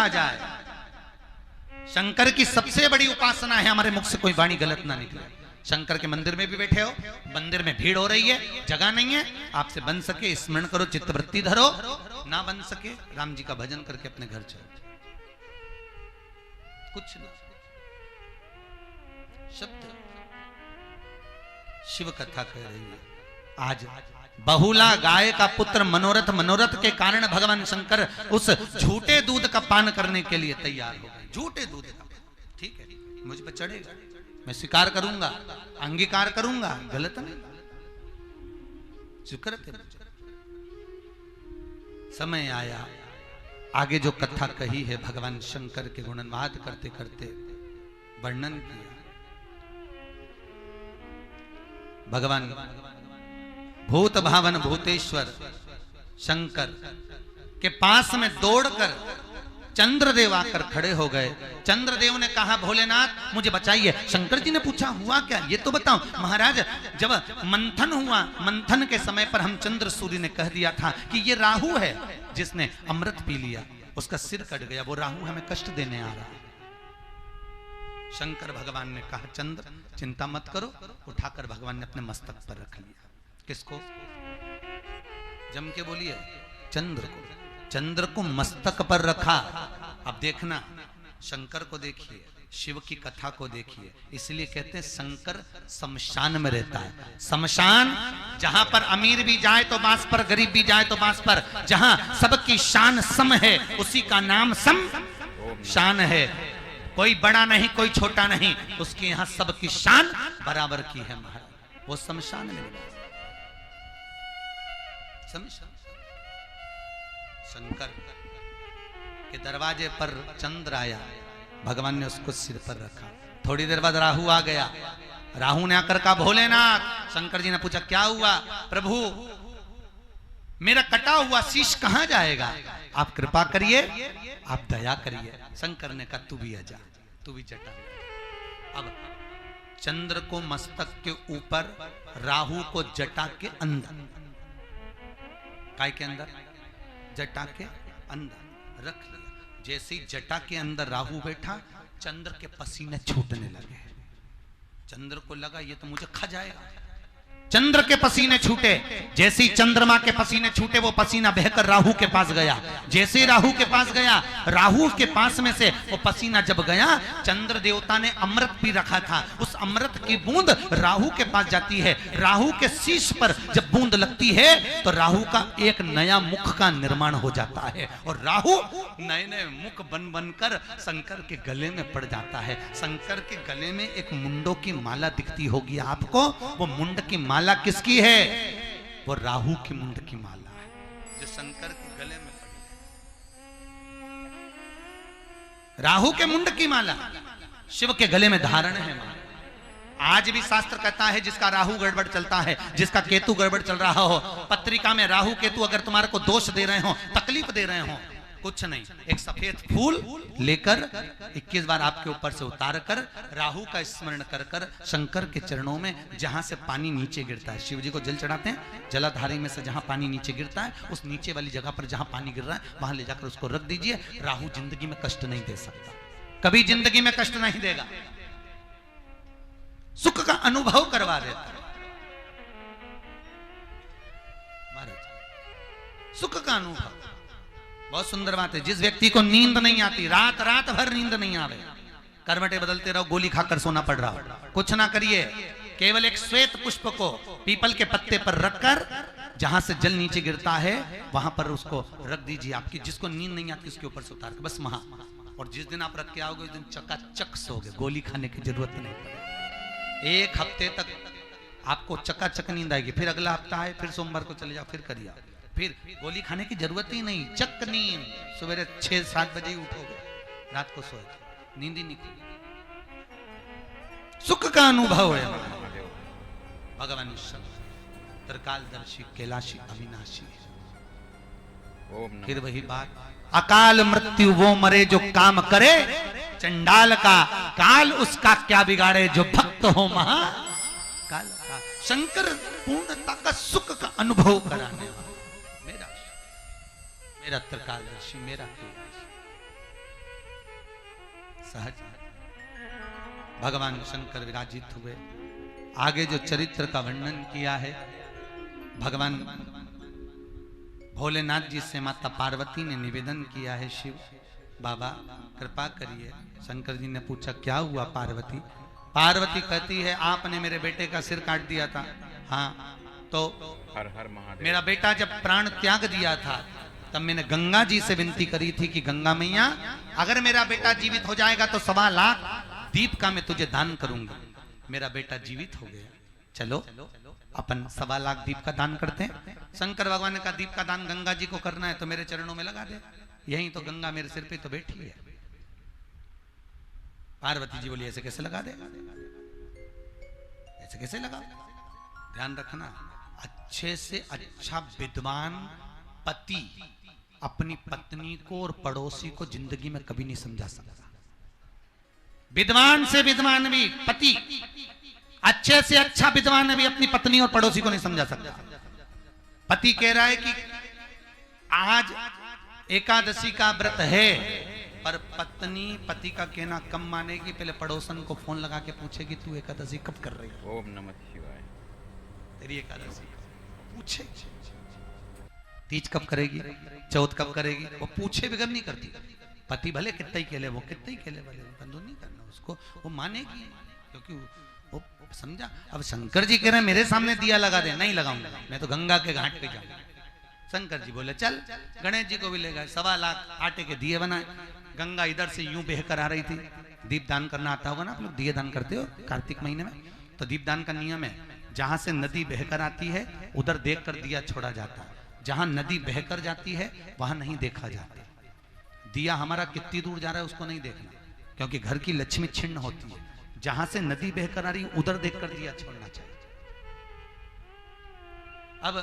कहा जाए। शंकर की सबसे बड़ी उपासना है, हमारे मुख से कोई वाणी गलत ना निकले। शंकर के मंदिर में भी बैठे हो, मंदिर में भीड़ हो रही है, जगह नहीं है, आपसे बन सके स्मरण करो, चित्तवृत्ति धरो, ना बन सके राम जी का भजन करके अपने घर चलो, कुछ ना। शब्द शिव कथा कह रही है। आज बहुला गाय का पुत्र मनोरथ, मनोरथ के कारण भगवान शंकर उस झूठे दूध का पान करने के लिए तैयार हो गए। झूठे दूध का, ठीक है, मुझ पर चढ़ेगा, मैं स्वीकार करूंगा, अंगीकार करूंगा, गलत नहीं, शुक्र है। समय आया, आगे जो कथा कही है भगवान शंकर के गुणगान करते करते वर्णन किया। भगवान भूत भावन भूतेश्वर शंकर के पास में दौड़कर चंद्रदेव आकर खड़े हो गए। चंद्रदेव ने कहा भोलेनाथ मुझे बचाइए। शंकर जी ने पूछा हुआ क्या, ये तो बताओ। महाराज जब मंथन हुआ, मंथन के समय पर हम चंद्र सूर्य ने कह दिया था कि ये राहु है जिसने अमृत पी लिया, उसका सिर कट गया, वो राहु हमें कष्ट देने आ रहा है। शंकर भगवान ने कहा चंद्र चिंता मत करो, उठाकर भगवान ने अपने मस्तक पर रख लिया। किसको? जम के बोलिए, चंद्र को। चंद्र को मस्तक पर रखा। अब देखना, शंकर को देखिए, शिव की कथा को देखिए, इसलिए कहते हैं शंकर शमशान में रहता है। शमशान जहां पर अमीर भी जाए तो बांस पर, गरीब भी जाए तो बांस पर, जहां सबकी शान सम है उसी का नाम सम शान है। कोई बड़ा नहीं, कोई छोटा नहीं, उसके यहां सबकी शान बराबर की है महाराज। वो शमशान में शंकर के दरवाजे पर चंद्र आया, भगवान ने उसको सिर पर रखा। थोड़ी देर बाद राहु आ गया। राहु ने आकर कहा भोलेनाथ। शंकर जी ने पूछा क्या हुआ? प्रभु मेरा कटा हुआ शीश कहां जाएगा? आप कृपा करिए, आप दया करिए। शंकर ने कहा तू भी आजा, तू भी जटा। अब चंद्र को मस्तक के ऊपर, राहु को जटा के अंदर, काय के अंदर? जटा के अंदर रख लिया। जैसे ही जटा के अंदर राहु बैठा, चंद्र के पसीने छूटने लगे। चंद्र को लगा ये तो मुझे खा जाएगा। चंद्र के पसीने छूटे। जैसे ही चंद्रमा के पसीने छूटे, वो पसीना बहकर राहु के पास गया। जैसे ही राहु के पास गया, राहु के पास में से वो पसीना जब गया, चंद्र देवता ने अमृत पी रखा था, उस अमृत की बूंद राहु के पास जाती है। राहु के शीश पर जब बूंद लगती है तो राहु का एक नया मुख का निर्माण हो जाता है, और राहु नए नए मुख बन बनकर शंकर के गले में पड़ जाता है। शंकर के गले में एक मुंडों की माला दिखती होगी आपको। वो मुंड की माला किसकी है? वो राहु की मुंड की माला है जो शंकर के गले में पड़ी। राहु के मुंड की माला शिव के गले में धारण है। आज भी शास्त्र कहता है जिसका राहु गड़बड़ चलता है, जिसका केतु गड़बड़ चल रहा हो, पत्रिका में राहु केतु अगर तुम्हारे को दोष दे रहे हो, तकलीफ दे रहे हो, कुछ नहीं, एक सफेद फूल लेकर 21 बार आपके ऊपर से उतार कर राहु का स्मरण कर कर शंकर के चरणों में, जहां से पानी नीचे गिरता है, शिव जी को जल चढ़ाते हैं, जलाधारी में से जहां पानी नीचे गिरता है, उस नीचे वाली जगह पर जहां पानी गिर रहा है वहां ले जाकर उसको रख दीजिए। राहु जिंदगी में कष्ट नहीं दे सकता, कभी जिंदगी में कष्ट नहीं देगा, सुख का अनुभव करवा देता है महाराज, सुख का अनुभव। बहुत सुंदर बात है। जिस व्यक्ति को नींद नहीं आती, रात रात भर नींद नहीं आवे, करवटें बदलते रहो, गोली खाकर सोना पड़ रहा हो, कुछ ना करिए, केवल एक श्वेत पुष्प को पीपल के पत्ते पर रखकर जहां से जल नीचे गिरता है वहां पर उसको रख दीजिए। आपकी जिसको नींद नहीं आती उसके ऊपर से उतार के बस महा, और जिस दिन आप रख के आओगे उस दिन चकाचक सोगे, गोली खाने की जरूरत नहीं पड़ेगी। एक हफ्ते तक आपको चकाचक नींद आएगी, फिर अगला हफ्ता है, फिर सोमवार को चले जाओ, फिर करिए, फिर गोली खाने की जरूरत ही नहीं, चक नींद। सवेरे 6-7 बजे उठोगे, रात को सोए, नींद ही नहीं, सुख का अनुभव है। भगवान त्रिकालदर्शी कैलाशी अविनाशी। फिर वही बात, अकाल मृत्यु वो मरे जो काम करे, चंडाल का काल उसका क्या बिगाड़े जो भक्त हो महा काल का। शंकर पूर्णता का सुख का अनुभव कराने वाला मेरा त्रिकालदर्शी, मेरा कैलाश। सहज भगवान शंकर विराजित हुए। आगे जो चरित्र का वर्णन किया है, भगवान भोलेनाथ जी से माता पार्वती ने निवेदन किया है, शिव बाबा कृपा करिए। शंकर जी ने पूछा क्या हुआ पार्वती? पार्वती कहती है आपने मेरे बेटे का सिर काट दिया था। हाँ, तो हर हर महादेव। मेरा बेटा जब प्राण त्याग दिया था तब मैंने गंगा जी से विनती करी थी कि गंगा मैया अगर मेरा बेटा जीवित हो जाएगा तो 1.25 लाख दीप का मैं तुझे दान करूंगा। मेरा बेटा जीवित हो गया, चलो अपन 1.25 लाख दीप का दान करते हैं। शंकर भगवान ने कहा दीप का दान गंगा जी को करना है तो मेरे चरणों में लगा दे, यही तो गंगा मेरे सिर पे तो बैठी है। पार्वती जी बोली ऐसे कैसे लगा दे, ऐसे कैसे लगा? ध्यान रखना, अच्छे से अच्छा विद्वान पति अपनी पत्नी को और पड़ोसी को जिंदगी में कभी नहीं समझा सकता। विद्वान से विद्वान भी पति, अच्छे से अच्छा विद्वान भी अपनी पत्नी और पड़ोसी को नहीं समझा सकता। पति कह रहा है कि आज एकादशी का व्रत है, पर पत्नी पति का कहना कम मानेगी, पहले पड़ोसन को फोन लगा के पूछेगी तू एकादशी कब कर रही है? ओम नमः शिवाय। तेरी एकादशी पूछे, तीज कब करेगी, चौथ कब करेगी, वो पूछे बगैर नहीं करती। पति भले कितना ही खेले, वो कितना ही खेले, भले बंधु नहीं करना उसको, वो मानेगी क्योंकि वो समझा। अब शंकर जी कह रहे हैं मेरे सामने दिया लगा दे, नहीं लगाऊंगा, मैं तो गंगा के घाट पे जाऊंगा। शंकर जी बोले चल, गणेश जी को भी ले गए, 1.25 लाख आटे के दिए बनाए। गंगा इधर से यूं बहकर आ रही थी। दीप दान करना आता होगा ना आप लोग, दिए दान करते हो कार्तिक महीने में, तो दीप दान का नियम है जहां से नदी बहकर आती है उधर देखकर दिया छोड़ा जाता है, जहां नदी बहकर जाती है वहां नहीं देखा जाता। दिया हमारा कितनी दूर जा रहा है उसको नहीं देखना, क्योंकि घर की लक्ष्मी छिन्न होती है। जहां से नदी बहकर आ रही उधर देखकर दिया छोड़ना चाहिए। अब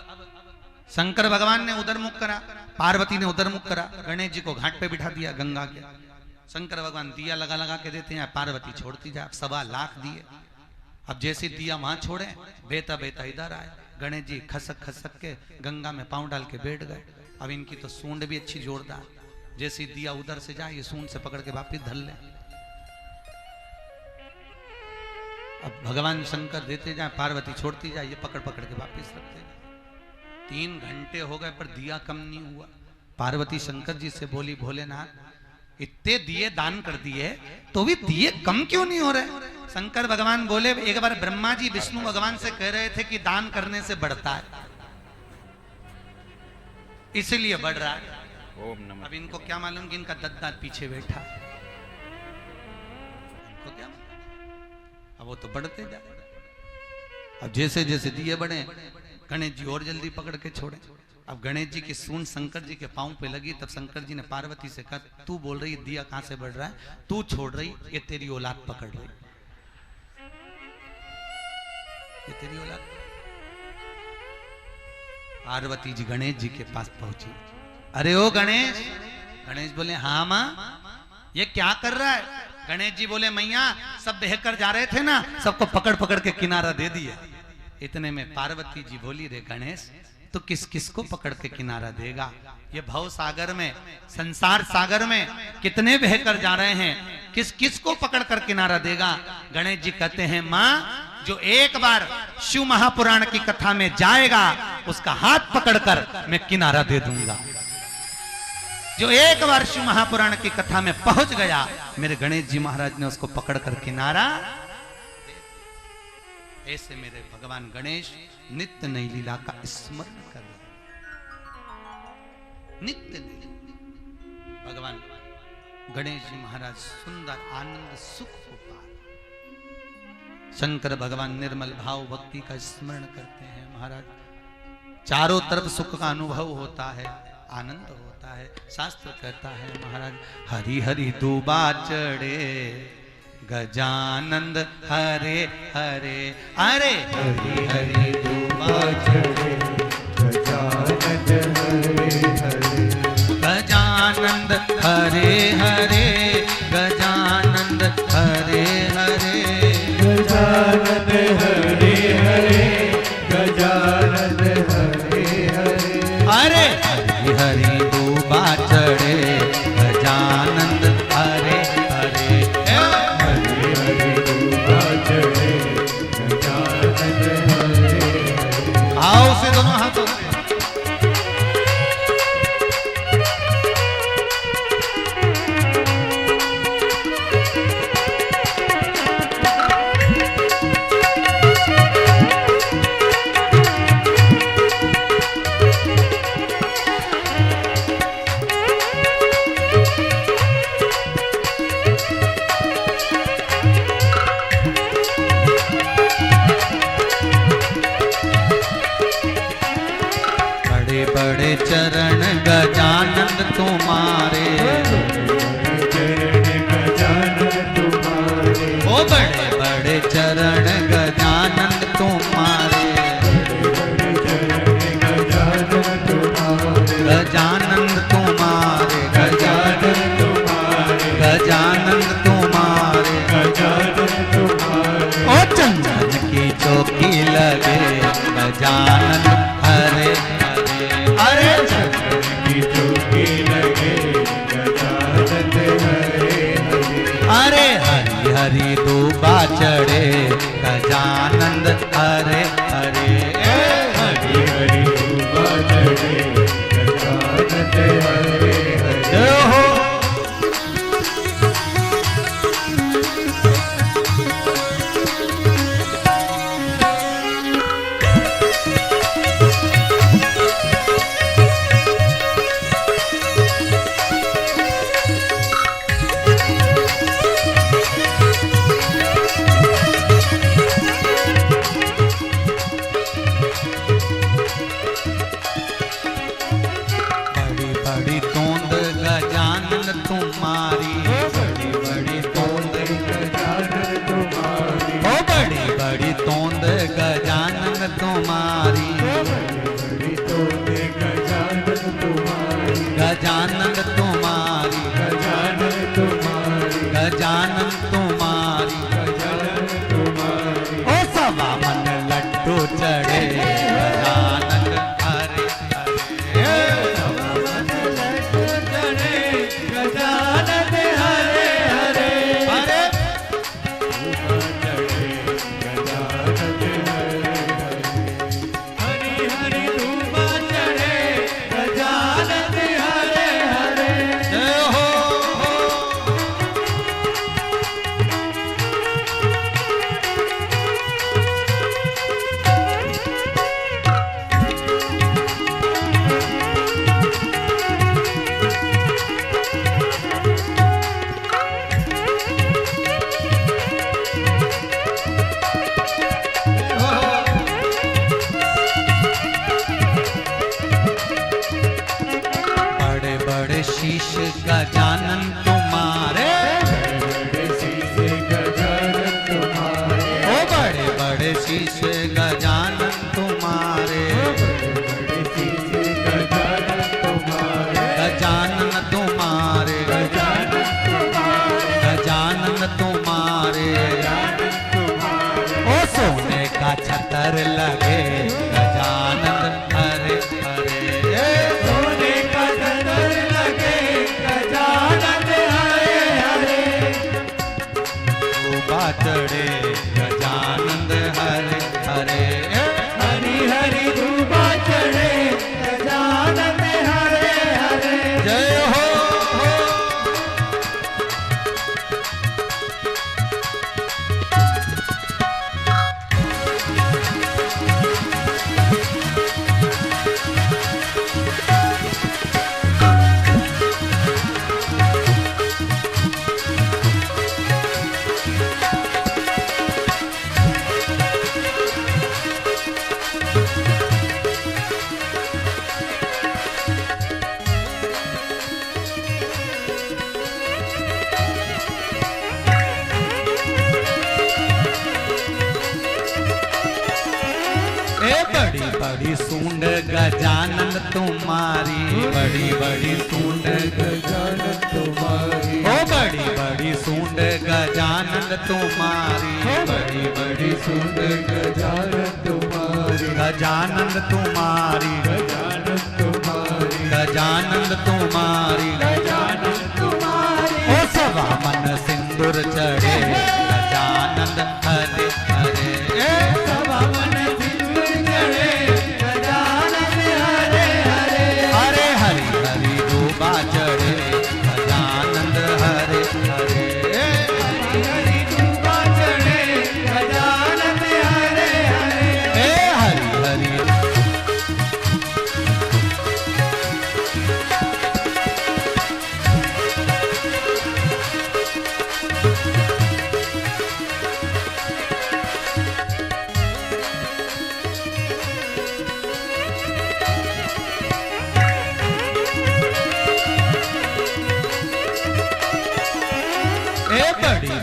शंकर भगवान ने उधर मुख करा, पार्वती ने उधर मुख करा, गणेश जी को घाट पे बिठा दिया गंगा के। शंकर भगवान दिया लगा लगा के देते हैं, पार्वती छोड़ती जा। 1.25 लाख दिए। अब जैसे दिया वहां छोड़े, बेता बेता इधर आए। गणेश जी खसक खसक के गंगा में पांव डाल के बैठ गए। अब इनकी तो सूंड भी अच्छी जोरदार, जैसे दिया उधर से जाए ये सूंड से पकड़ के वापिस धर ले। अब भगवान शंकर देते जाए, पार्वती छोड़ती जाए, ये पकड़ पकड़ के वापिस रखते जाए। 3 घंटे हो गए पर दिया कम नहीं हुआ। पार्वती शंकर जी से बोली भोलेनाथ इतने दिए दान कर दिए तो भी दिए कम क्यों नहीं हो रहे? शंकर भगवान बोले एक बार ब्रह्मा जी विष्णु भगवान से कह रहे थे कि दान करने से बढ़ता है, इसलिए बढ़ रहा है। ओम नमः। अब इनको क्या मालूम कि इनका दद्दात पीछे बैठा, इनको क्या मालूम? अब वो तो बढ़ते जा। अब जैसे जैसे दिए बढ़े, गणेश जी और जल्दी पकड़ के छोड़े। अब गणेश जी की सूंड शंकर जी के पांव पे लगी, तब शंकर जी ने पार्वती से कहा तू बोल रही दिया कहां से बढ़ रहा है, तू छोड़ रही, ये तेरी औलाद पकड़ रही, ये तेरी औलाद। पार्वती जी गणेश जी के पास पहुंची। अरे ओ गणेश। गणेश बोले हाँ मां, ये क्या कर रहा है? गणेश जी बोले मैया सब बहकर जा रहे थे ना, सबको पकड़ पकड़ के किनारा दे दिया। इतने में पार्वती जी बोली रे गणेश तो किस किस को पकड़ के किनारा देगा? ये भव सागर में, संसार सागर में कितने बहकर जा रहे हैं, किस किस को पकड़ कर किनारा देगा? गणेश जी कहते हैं मां जो एक बार शिव महापुराण की कथा में जाएगा उसका हाथ पकड़कर मैं किनारा दे दूंगा। जो एक बार शिव महापुराण की कथा में पहुंच गया, मेरे गणेश जी महाराज ने उसको पकड़कर किनारा। ऐसे मेरे भगवान गणेश नित्य नई लीला का स्मरण कर रहे, नित्य नई। भगवान गणेश जी महाराज सुंदर आनंद सुख को पा। शंकर भगवान निर्मल भाव भक्ति का स्मरण करते हैं महाराज। चारों तरफ सुख का अनुभव होता है, आनंद होता है। शास्त्र कहता है महाराज हरि हरि दूबा चढ़े गजानंद हरे हरे। अरे हरि हरि दूबा चढ़े गजानंद हरे हरे। गजानंद हरे हरे, गजानंद हरे हरे, गजानंद हरे हरे, गजानंद हरे हरे। अरे हरि हरि दूबा चढ़े गजानंद हरे हरे। गजानन तुम्हारे, गजानन तुम्हारे। ओ चंदन की चौकी लगे गजानन हरे हरे। अरे चंदन की चौकी लगे गजानन हरे हरे। अरे हरि हरि दूबा चढ़े गजानंद हरे हरे। हरि हरि दूबा चढ़े गजानन हरे हरे। हो बड़ी तोंद गजानन तुम्हारी, बड़ी बड़ी तोंद गजानन तुम्हारी। ओ बड़ी बड़ी तोंद गजानन तुम्हारी, बड़ी तोंद गजानन तुम्हारी। गजानन तुम्हारी, गजानन तुम्हारी। गजानन तुम्हारी। गजानन तुम्हारी। ओ सवा मन लड्डू चढ़े गजानन हरे हरे। गजानन हरे हरे। अरे चढ़े गजानन हरे हरे। हरि हरि धूपा चढ़े गजानन हरे हरे। जय हो बड़े बड़े शीश गजानन तुम्हारे, बड़े शीश गजानन तुम्हारे। ओ बड़े बड़े शीश गजानन तुम्हारे, बड़े शीश गजानन तुम्हारे। गजानन तुम्हारे, गजानन तुम्हारे। गजानन तुम्हारे। गजानन तुम्हारे। ओ सोने का छतर लगे गजानन हरे हरे। सोने का छतर लगे गजानन हरे हरे। दूबा चढ़े गजानन हरे हरे। हरि हरि धूपा चढ़े गजानन हरे हरे। जय हो बड़ी बड़ी सूंड गजानन तुम्हारी, बड़ी बड़ी सूंड गजानन तुम्हारी। ओ बड़ी बड़ी सूंड गजानन तुम्हारी, बड़ी बड़ी सूंड गजानन तुम्हारी। गजानन तुम्हारी, गजानन तुम्हारी। गजानन तुम्हारी। गजानन तुम्हारी। ओ सवा मन सिंदूर चढ़े गजानन हरे हरे। सवा मन सिंदूर चढ़े गजानन हरे हरे। हरे हरि हरि दूबा चढ़े गजानन हरे हरे। हरि हरि धूपा चढ़े गजानन हरे हरे। हरि हरि बड़ी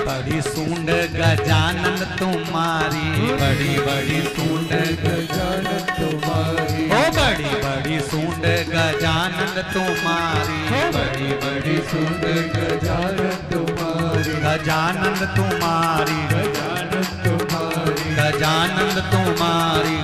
बड़ी सूंड गजानन तुम्हारी, बड़ी बड़ी सूंड गजानन तुम्हारी। ओ बड़ी बड़ी सूंड गजानन तुम्हारी, बड़ी बड़ी सूंड गजानन गजानंद तुम्हारी गजानन तुम्हारी गजानंद तुम्हारी